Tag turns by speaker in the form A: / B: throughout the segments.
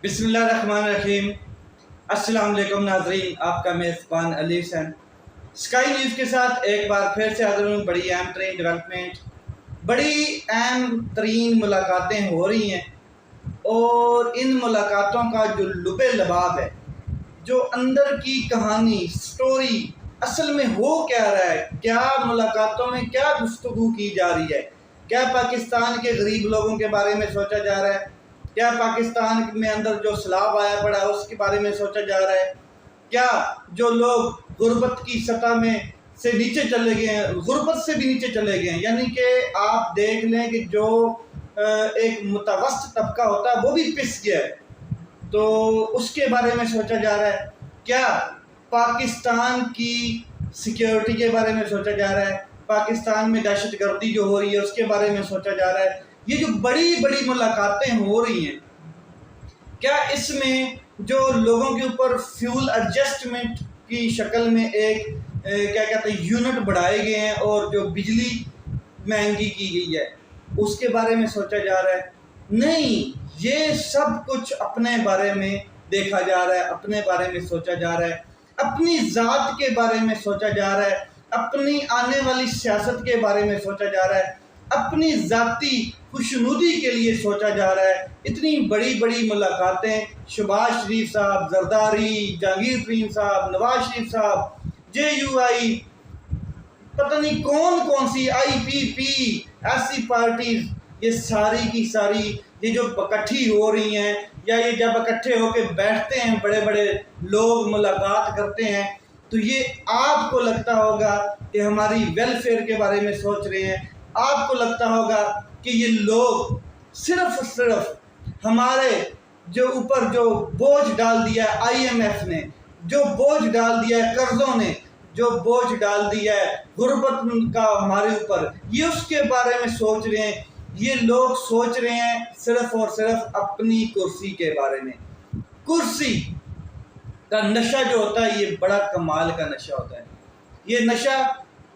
A: بسم اللہ الرحمن الرحیم۔ السلام علیکم ناظرین، آپ کا میزبان علی حسین اسکائی نیوز کے ساتھ ایک بار پھر سے حاضر ہوں۔ بڑی اہم ترین ڈیولپمنٹ، بڑی اہم ترین ملاقاتیں ہو رہی ہیں اور ان ملاقاتوں کا جو لب لباب ہے، جو اندر کی کہانی سٹوری اصل میں ہو کیا رہا ہے، کیا ملاقاتوں میں کیا گفتگو کی جا رہی ہے، کیا پاکستان کے غریب لوگوں کے بارے میں سوچا جا رہا ہے، کیا پاکستان میں اندر جو سیلاب آیا پڑا ہے اس کے بارے میں سوچا جا رہا ہے، کیا جو لوگ غربت کی سطح میں سے نیچے چلے گئے ہیں، غربت سے بھی نیچے چلے گئے ہیں، یعنی کہ آپ دیکھ لیں کہ جو ایک متوسط طبقہ ہوتا ہے وہ بھی پس گیا ہے، تو اس کے بارے میں سوچا جا رہا ہے، کیا پاکستان کی سیکیورٹی کے بارے میں سوچا جا رہا ہے، پاکستان میں دہشت گردی جو ہو رہی ہے اس کے بارے میں سوچا جا رہا ہے۔ یہ جو بڑی بڑی ملاقاتیں ہو رہی ہیں، کیا اس میں جو لوگوں کے اوپر فیول ایڈجسٹمنٹ کی شکل میں ایک کیا کہتے ہیں یونٹ بڑھائے گئے ہیں اور جو بجلی مہنگی کی گئی ہے اس کے بارے میں سوچا جا رہا ہے؟ نہیں، یہ سب کچھ اپنے بارے میں دیکھا جا رہا ہے، اپنے بارے میں سوچا جا رہا ہے، اپنی ذات کے بارے میں سوچا جا رہا ہے، اپنی آنے والی سیاست کے بارے میں سوچا جا رہا ہے، اپنی ذاتی خوشنودی کے لیے سوچا جا رہا ہے۔ اتنی بڑی بڑی ملاقاتیں شہباز شریف صاحب، زرداری، جہانگیر ترین صاحب، نواز شریف صاحب، جے یو آئی، پتہ نہیں کون کون سی آئی پی پی، ایسی پارٹیز، یہ ساری کی ساری یہ جو اکٹھی ہو رہی ہیں یا یہ جب اکٹھے ہو کے بیٹھتے ہیں بڑے بڑے لوگ ملاقات کرتے ہیں تو یہ آپ کو لگتا ہوگا کہ ہماری ویلفیئر کے بارے میں سوچ رہے ہیں، آپ کو لگتا ہوگا کہ یہ لوگ صرف ہمارے جو اوپر جو بوجھ ڈال دیا ہے آئی ایم ایف نے، جو بوجھ ڈال دیا ہے قرضوں نے، جو بوجھ ڈال دیا ہے غربت کا ہمارے اوپر، یہ اس کے بارے میں سوچ رہے ہیں۔ یہ لوگ سوچ رہے ہیں صرف اور صرف اپنی کرسی کے بارے میں۔ کرسی کا نشہ جو ہوتا ہے یہ بڑا کمال کا نشہ ہوتا ہے۔ یہ نشہ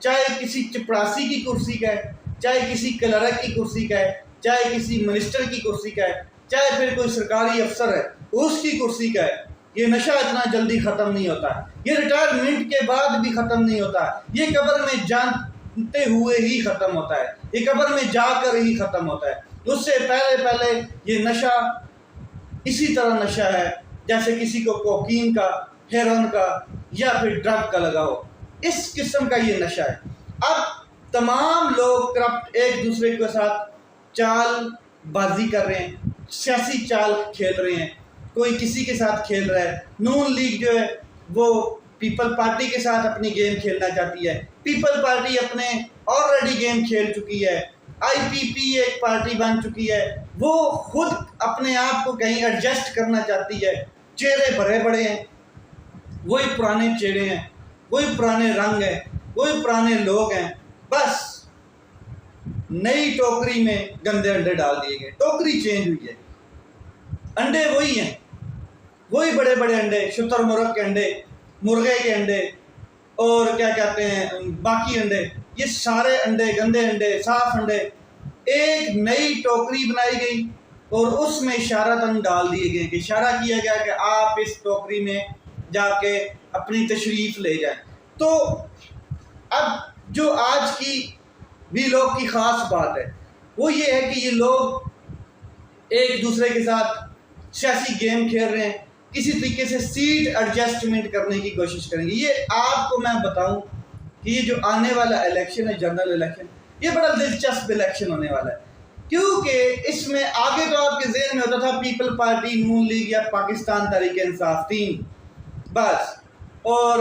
A: چاہے کسی چپڑاسی کی کرسی کا ہے، چاہے کسی کلرک کی کرسی کا ہے، چاہے کسی منسٹر کی کرسی کا ہے، چاہے پھر کوئی سرکاری افسر ہے اس کی کرسی کا ہے، یہ نشہ اتنا جلدی ختم نہیں ہوتا ہے، یہ ریٹائرمنٹ کے بعد بھی ختم نہیں ہوتا ہے، یہ قبر میں جانتے ہوئے ہی ختم ہوتا ہے، یہ قبر میں جا کر ہی ختم ہوتا ہے۔ اس سے پہلے یہ نشہ اسی طرح نشہ ہے جیسے کسی کو کوکین کا، ہیروئن کا یا پھر ڈرگ کا لگا ہو، اس قسم کا یہ نشہ ہے۔ اب تمام لوگ کرپٹ ایک دوسرے کے ساتھ چال بازی کر رہے ہیں، سیاسی چال کھیل رہے ہیں، کوئی کسی کے ساتھ کھیل رہا ہے۔ نون لیگ جو ہے وہ پیپل پارٹی کے ساتھ اپنی گیم کھیلنا چاہتی ہے، پیپل پارٹی اپنے آلریڈی گیم کھیل چکی ہے، آئی پی پی ایک پارٹی بن چکی ہے، وہ خود اپنے آپ کو کہیں ایڈجسٹ کرنا چاہتی ہے۔ چہرے بڑے بڑے ہیں، وہی پرانے چہرے ہیں، وہی پرانے رنگ ہیں، وہی پرانے لوگ ہیں، بس نئی ٹوکری میں گندے انڈے ڈال دیے گئے، ٹوکری چینج ہوئی ہے، انڈے وہی ہیں، وہی بڑے بڑے انڈے، شتر مرغ کے انڈے، مرغے کے انڈے اور کیا کہتے ہیں باقی انڈے، یہ سارے انڈے گندے انڈے، صاف انڈے، ایک نئی ٹوکری بنائی گئی اور اس میں اشارتاً ڈال دیے گئے کہ اشارہ کیا گیا کہ آپ اس ٹوکری میں جا کے اپنی تشریف لے جائیں۔ تو اب جو آج کی بھی لوگ کی خاص بات ہے وہ یہ ہے کہ یہ لوگ ایک دوسرے کے ساتھ سیاسی گیم کھیل رہے ہیں، کسی طریقے سے سیٹ ایڈجسٹمنٹ کرنے کی کوشش کریں گے۔ یہ آپ کو میں بتاؤں کہ یہ جو آنے والا الیکشن ہے، جنرل الیکشن، یہ بڑا دلچسپ الیکشن ہونے والا ہے، کیونکہ اس میں آگے تو آپ کے ذہن میں ہوتا تھا پیپل پارٹی، نون لیگ یا پاکستان تحریک انصاف، تین بس، اور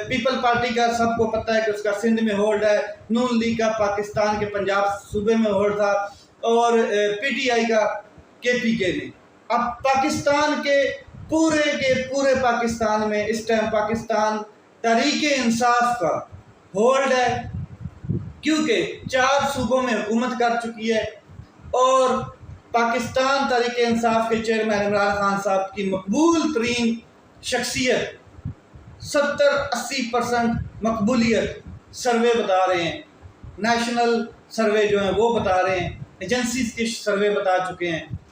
A: پیپل پارٹی کا سب کو پتہ ہے کہ اس کا سندھ میں ہولڈ ہے، نون لیگ کا پاکستان کے پنجاب صوبے میں ہولڈ تھا، اور پی ٹی آئی کا کے پی کے نے۔ اب پاکستان کے پورے پاکستان میں اس ٹائم پاکستان تحریک انصاف کا ہولڈ ہے، کیونکہ 4 صوبوں میں حکومت کر چکی ہے اور پاکستان تحریک انصاف کے چیئرمین عمران خان صاحب کی مقبول ترین شخصیت 70-80% مقبولیت سروے بتا رہے ہیں، نیشنل سروے جو ہیں وہ بتا رہے ہیں، ایجنسیز کے سروے بتا چکے ہیں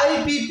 A: IPP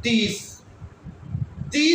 A: 30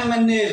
A: MNAs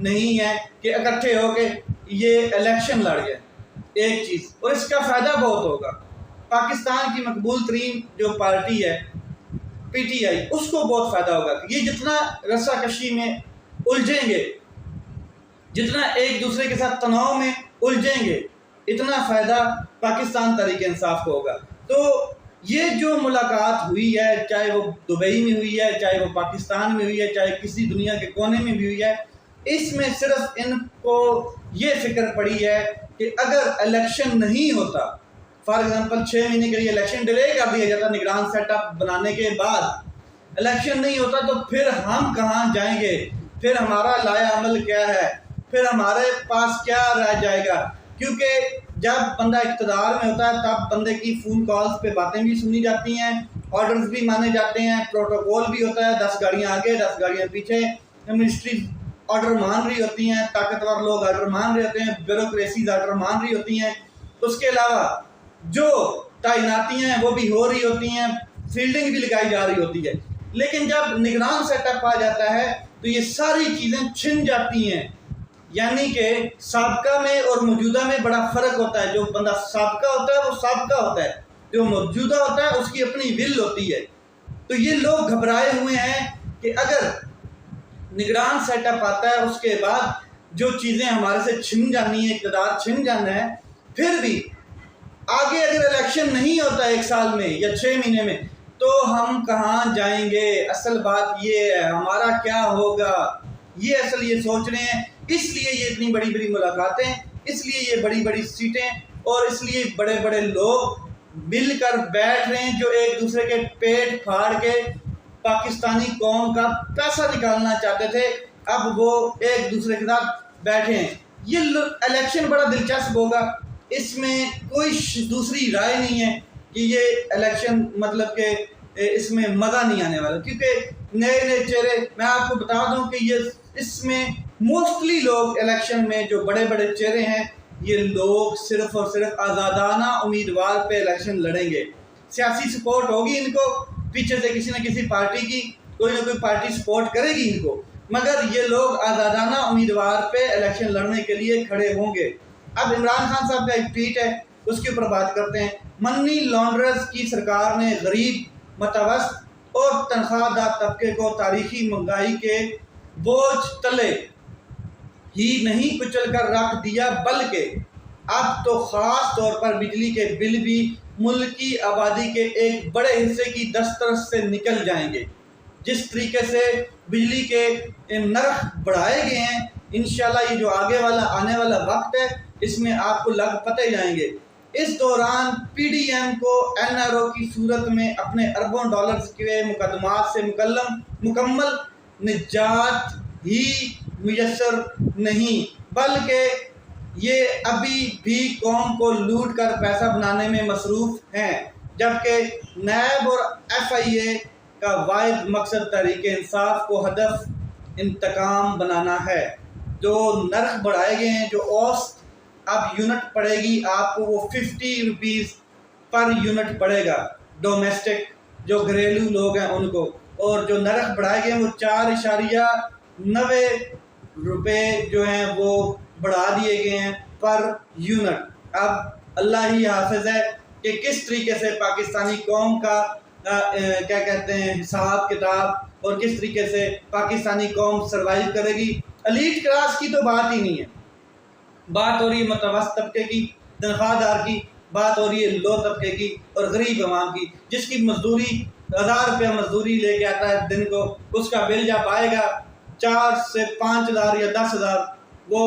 A: نہیں ہے کہ اکٹھے ہو کے یہ الیکشن لڑ گئے، ایک چیز، اور اس کا فائدہ بہت ہوگا۔ پاکستان کی مقبول ترین جو پارٹی ہے پی ٹی آئی، اس کو بہت فائدہ ہوگا۔ یہ جتنا رسہ کشی میں الجھیں گے، جتنا ایک دوسرے کے ساتھ تناؤ میں الجھیں گے، اتنا فائدہ پاکستان تحریک انصاف کو ہوگا۔ تو یہ جو ملاقات ہوئی ہے، چاہے وہ دبئی میں ہوئی ہے، چاہے وہ پاکستان میں ہوئی ہے، چاہے کسی دنیا کے کونے میں بھی ہوئی ہے، اس میں صرف ان کو یہ فکر پڑی ہے کہ اگر الیکشن نہیں ہوتا، فار ایگزامپل 6 مہینے کے لیے الیکشن ڈیلے کر دیا جاتا نگران سیٹ اپ بنانے کے بعد، الیکشن نہیں ہوتا تو پھر ہم کہاں جائیں گے، پھر ہمارا لایا عمل کیا ہے، پھر ہمارے پاس کیا رہ جائے گا؟ کیونکہ جب بندہ اقتدار میں ہوتا ہے تب بندے کی فون کالز پہ باتیں بھی سنی جاتی ہیں، آرڈرز بھی مانے جاتے ہیں، پروٹوکول بھی ہوتا ہے، 10 گاڑیاں آگے 10 گاڑیاں پیچھے، منسٹریز آرڈر مان رہی ہوتی ہیں، طاقتور لوگ آرڈر مان رہے ہوتے ہیں، بیوروکریسیز آرڈر مان رہی ہوتی ہیں، اس کے علاوہ جو تعیناتیاں ہیں وہ بھی ہو رہی ہوتی ہیں، فیلڈنگ بھی لگائی جا رہی ہوتی ہے۔ لیکن جب نگران سیٹ اپ آ جاتا ہے تو یہ ساری چیزیں چھن جاتی ہیں، یعنی کہ سابقہ میں اور موجودہ میں بڑا فرق ہوتا ہے۔ جو بندہ سابقہ ہوتا ہے وہ سابقہ ہوتا ہے، جو موجودہ ہوتا ہے اس کی اپنی ول ہوتی ہے۔ تو یہ لوگ گھبرائے ہوئے ہیں کہ اگر نگران سیٹ اپ آتا ہے اس کے بعد جو چیزیں ہمارے سے چھن جانی ہیں، اقتدار چھن جانا ہے، پھر بھی آگے اگر الیکشن نہیں ہوتا 1 سال میں یا 6 مہینے میں تو ہم کہاں جائیں گے؟ اصل بات یہ ہے ہمارا کیا ہوگا، یہ اصل یہ سوچ رہے ہیں۔ اس لیے یہ اتنی بڑی بڑی ملاقاتیں، اس لیے یہ بڑی بڑی سیٹیں، اور اس لیے بڑے بڑے لوگ مل کر بیٹھ رہے ہیں جو ایک دوسرے کے پیٹ پھاڑ کے پاکستانی قوم کا پیسہ نکالنا چاہتے تھے، اب وہ ایک دوسرے کے ساتھ بیٹھے ہیں۔ یہ الیکشن بڑا دلچسپ ہوگا، اس میں کوئی دوسری رائے نہیں ہے کہ یہ الیکشن مطلب کہ اس میں مزہ نہیں آنے والا، کیونکہ نئے نئے چہرے، میں آپ کو بتا دوں کہ یہ اس میں موسٹلی لوگ الیکشن میں جو بڑے بڑے چہرے ہیں، یہ لوگ صرف اور صرف آزادانہ امیدوار پہ الیکشن لڑیں گے۔ سیاسی سپورٹ ہوگی ان کو پیچھے سے کسی نہ کسی پارٹی کی، کوئی نہ کوئی پارٹی سپورٹ کرے گی ان کو، مگر یہ لوگ آزادانہ امیدوار پہ الیکشن لڑنے کے لیے کھڑے ہوں گے۔ اب عمران خان صاحب کا ایک ٹویٹ ہے، اس کے اوپر بات کرتے ہیں۔ منی لانڈررز کی سرکار نے غریب، متوسط اور تنخواہ دار طبقے کو تاریخی مہنگائی کے بوجھ تلے ہی نہیں کچل کر رکھ دیا، بلکہ اب تو خاص طور پر بجلی کے بل بھی ملک کی آبادی کے ایک بڑے حصے کی دسترس سے نکل جائیں گے۔ جس طریقے سے بجلی کے نرخ بڑھائے گئے ہیں، انشاءاللہ یہ جو آنے والا وقت ہے اس میں آپ کو لگ پتے جائیں گے۔ اس دوران پی ڈی ایم کو این آر او کی صورت میں اپنے اربوں ڈالرز کے مقدمات سے مکمل نجات ہی میسر نہیں، بلکہ یہ ابھی بھی قوم کو لوٹ کر پیسہ بنانے میں مصروف ہیں، جبکہ نیب اور ایف آئی اے کا واحد مقصد تحریک انصاف کو ہدف انتقام بنانا ہے۔ جو نرخ بڑھائے گئے ہیں، جو اوسط اب یونٹ پڑے گی آپ کو، وہ 50 روپیز پر یونٹ پڑے گا ڈومیسٹک جو گھریلو لوگ ہیں ان کو، اور جو نرخ بڑھائے گئے ہیں وہ 4.90 روپے جو ہیں وہ بڑھا دیے گئے ہیں پر یونٹ۔ اب اللہ ہی حافظ ہے کہ کس طریقے سے پاکستانی قوم کا کیا کہتے ہیں حساب کتاب، اور کس طریقے سے پاکستانی قوم سروائیو کرے گی۔ ایلیٹ کلاس کی تو بات ہی نہیں ہے، بات ہو رہی ہے متوسط طبقے کی، تنخواہ دار کی، بات ہو رہی ہے لو طبقے کی اور غریب عوام کی، جس کی مزدوری 1000 روپیہ مزدوری لے کے آتا ہے دن کو، اس کا بل جب آئے گا 4 سے 5000 یا 10,000 وہ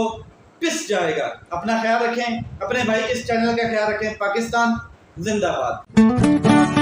A: پس جائے گا۔ اپنا خیال رکھیں، اپنے بھائی کے اس چینل کا خیال رکھیں۔ پاکستان زندہ باد۔